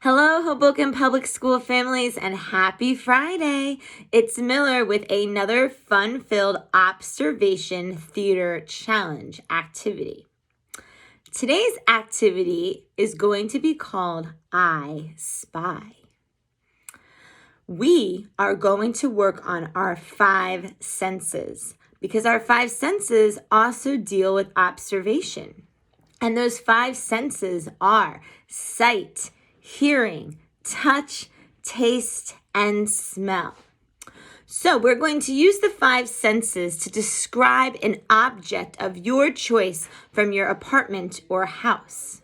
Hello, Hoboken Public School families, and happy Friday. It's Miller with another fun-filled observation theater challenge activity. Today's activity is going to be called I Spy. We are going to work on our 5 senses because our 5 senses also deal with observation. And those 5 senses are sight, hearing, touch, taste, and smell. So we're going to use the 5 senses to describe an object of your choice from your apartment or house.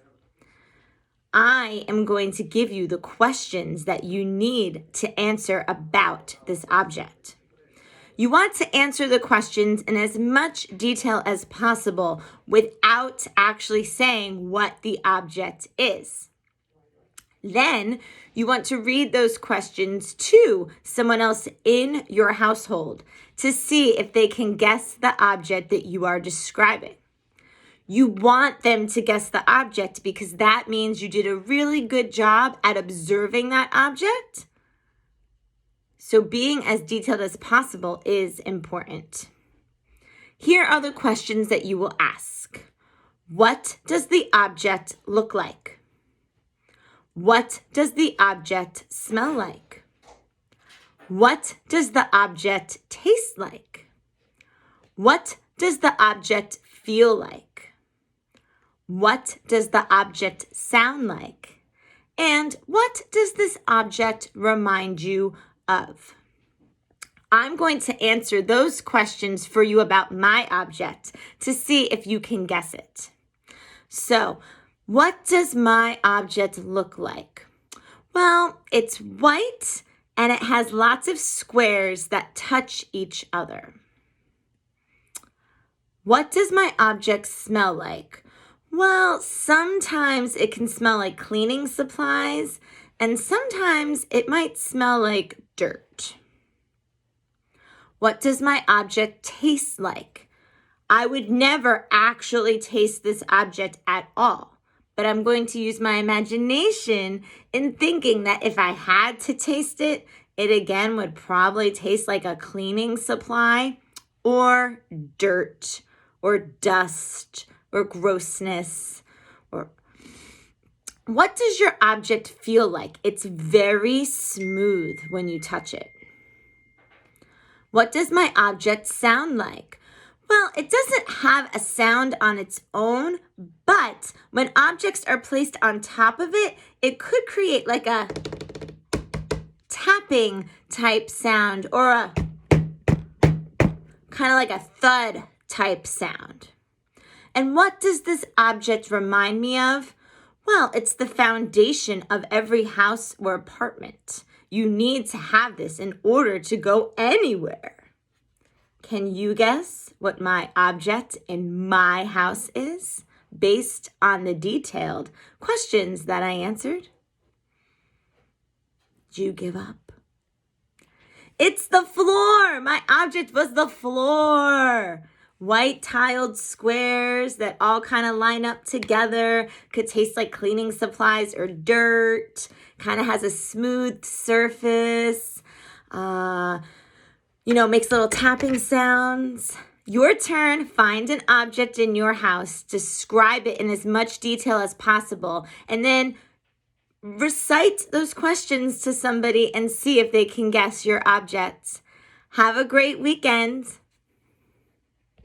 I am going to give you the questions that you need to answer about this object. You want to answer the questions in as much detail as possible without actually saying what the object is. Then you want to read those questions to someone else in your household to see if they can guess the object that you are describing. You want them to guess the object because that means you did a really good job at observing that object. So being as detailed as possible is important. Here are the questions that you will ask. What does the object look like? What does the object smell like? What does the object taste like? What does the object feel like? What does the object sound like? And what does this object remind you of? I'm going to answer those questions for you about my object to see if you can guess it. So, what does my object look like? Well, it's white and it has lots of squares that touch each other. What does my object smell like? Well, sometimes it can smell like cleaning supplies and sometimes it might smell like dirt. What does my object taste like? I would never actually taste this object at all. But I'm going to use my imagination in thinking that if I had to taste it, it again would probably taste like a cleaning supply or dirt or dust or grossness. Or what does your object feel like? It's very smooth when you touch it. What does my object sound like? Well, it doesn't have a sound on its own, but when objects are placed on top of it, it could create like a tapping type sound or a kind of like a thud type sound. And what does this object remind me of? Well, it's the foundation of every house or apartment. You need to have this in order to go anywhere. Can you guess what my object in my house is based on the detailed questions that I answered? Did you give up? It's the floor. My object was the floor. White tiled squares that all kind of line up together. Could taste like cleaning supplies or dirt. Kind of has a smooth surface. Makes little tapping sounds. Your turn. Find an object in your house. Describe it in as much detail as possible. And then recite those questions to somebody and see if they can guess your object. Have a great weekend.